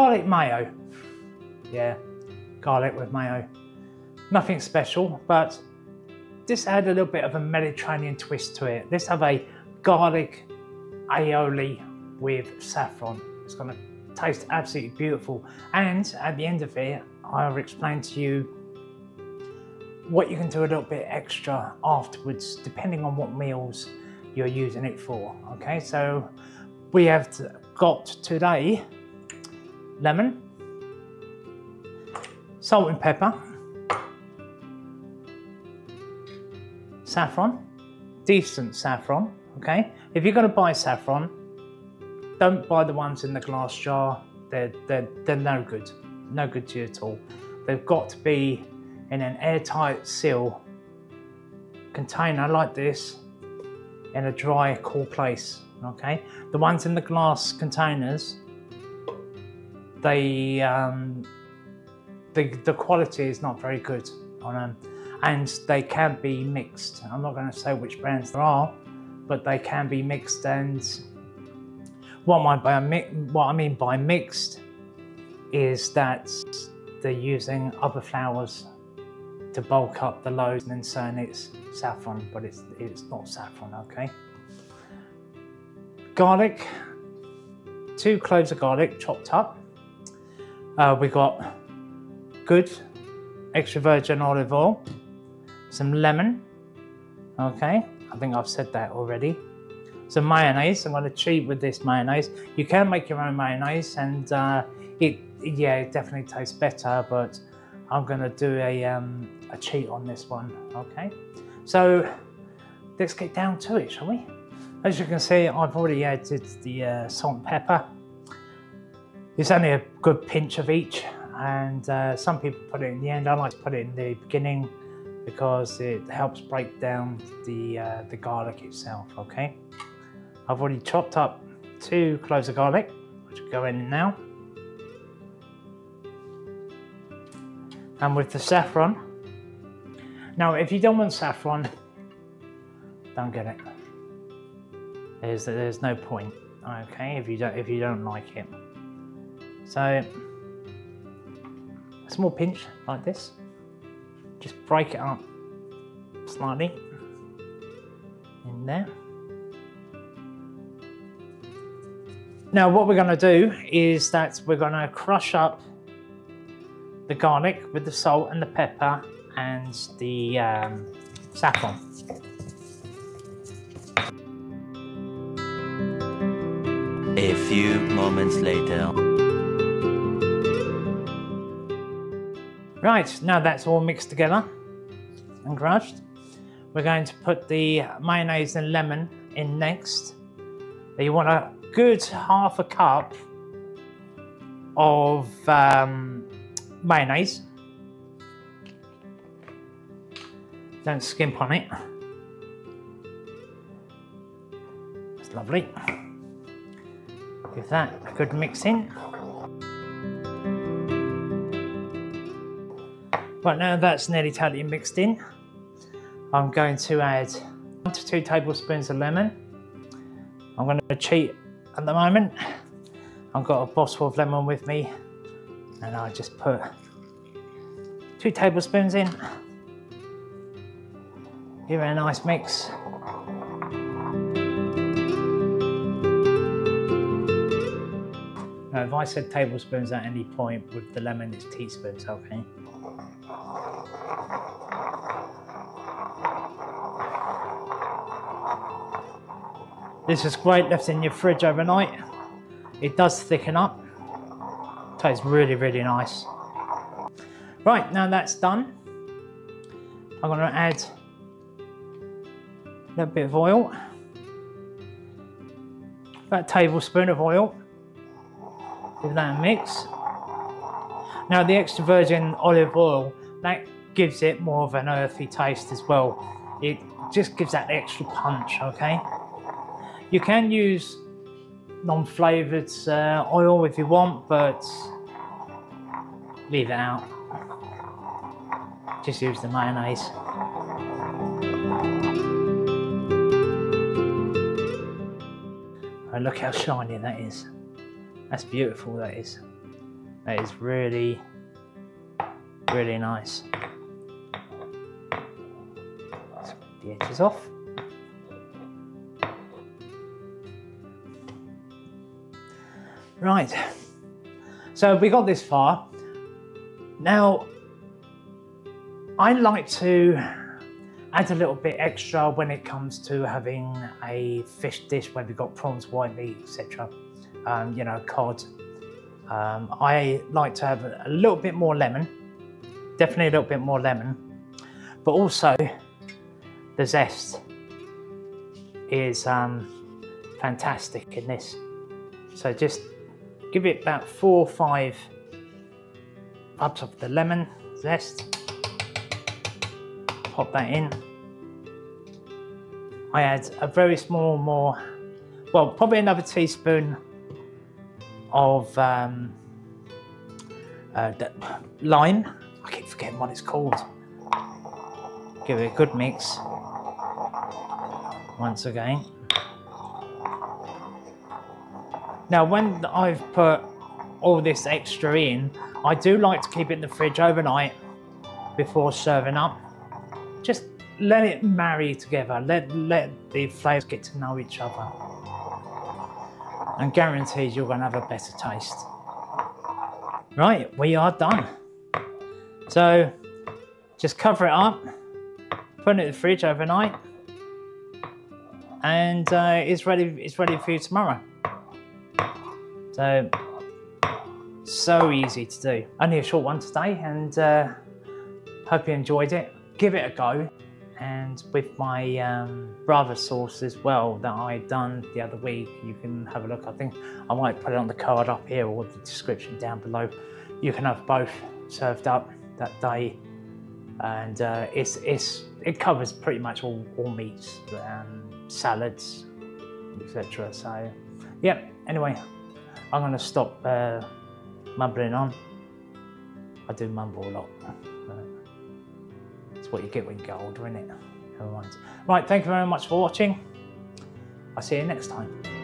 garlic mayo. Yeah, garlic with mayo. Nothing special, but just add a little bit of a Mediterranean twist to it. Let's have a garlic aioli with saffron. It's going to taste absolutely beautiful. And at the end of it, I'll explain to you what you can do a little bit extra afterwards, depending on what meals you're using it for. Okay, so we have got today lemon, salt and pepper, saffron, decent saffron. Okay, if you're going to buy saffron, don't buy the ones in the glass jar. They're no good, no good to you at all. They've got to be in an airtight seal container like this, in a dry, cool place. Okay, the ones in the glass containers, the quality is not very good on them, and they can be mixed. I'm not going to say which brands there are, but they can be mixed. And what I mean by mixed is that they're using other flours to bulk up the load and then saying it's saffron, but it's not saffron. Okay. Garlic, 2 cloves of garlic chopped up. We got good extra virgin olive oil, some lemon. Okay, I think I've said that already. Some mayonnaise. I'm going to cheat with this mayonnaise. You can make your own mayonnaise, and it definitely tastes better, but I'm going to do a cheat on this one. Okay, so let's get down to it, shall we? As you can see, I've already added the salt and pepper. It's only a good pinch of each, and some people put it in the end. I like to put it in the beginning because it helps break down the garlic itself. Okay, I've already chopped up 2 cloves of garlic, which will go in now. And with the saffron. Now, if you don't want saffron, don't get it. There's no point. Okay, if you don't like it. So a small pinch like this. Just break it up slightly in there. Now, what we're going to do is that we're going to crush up the garlic with the salt and the pepper and the saffron. A few moments later. Right, now that's all mixed together and crushed. We're going to put the mayonnaise and lemon in next. You want a good ½ cup of mayonnaise. Don't skimp on it. That's lovely. Give that a good mix in. Right, now that's nearly totally mixed in, I'm going to add 1 to 2 tablespoons of lemon. I'm going to cheat at the moment. I've got a bottle of lemon with me, and I just put 2 tablespoons in. Give it a nice mix. Now, if I said tablespoons at any point, with the lemon it's teaspoons, okay? This is great left in your fridge overnight. It does thicken up. Tastes really, really nice. Right, now that's done, I'm going to add a little bit of oil. About a tablespoon of oil. Give that a mix. Now the extra virgin olive oil, that gives it more of an earthy taste as well. It just gives that extra punch, okay? You can use non-flavoured oil if you want, but leave it out. Just use the mayonnaise. Oh, look how shiny that is. That's beautiful, that is. That is really, really nice. Let's get the edges off. Right, so we got this far. Now, I like to add a little bit extra when it comes to having a fish dish where we've got prawns, white meat, etc. You know, cod. I like to have a little bit more lemon, definitely a little bit more lemon, but also the zest is fantastic in this. So just give it about 4 or 5 rubs of the lemon zest. Pop that in. I add a very small well, probably another teaspoon of lime. I keep forgetting what it's called. Give it a good mix once again. Now, when I've put all this extra in, I do like to keep it in the fridge overnight before serving up. Just let it marry together, let the flavours get to know each other. And guaranteed you're going to have a better taste. Right, we are done. So just cover it up, put it in the fridge overnight, and it's ready for you tomorrow. So easy to do. Only a short one today, and hope you enjoyed it. Give it a go. And with my brava sauce as well that I done the other week, you can have a look. I think I might put it on the card up here or the description down below. You can have both served up that day, and it covers pretty much all meats, salads, etc. So yeah, anyway, I'm going to stop mumbling on. I do mumble a lot. It's what you get when you get older, isn't it? Never mind. Right, thank you very much for watching. I'll see you next time.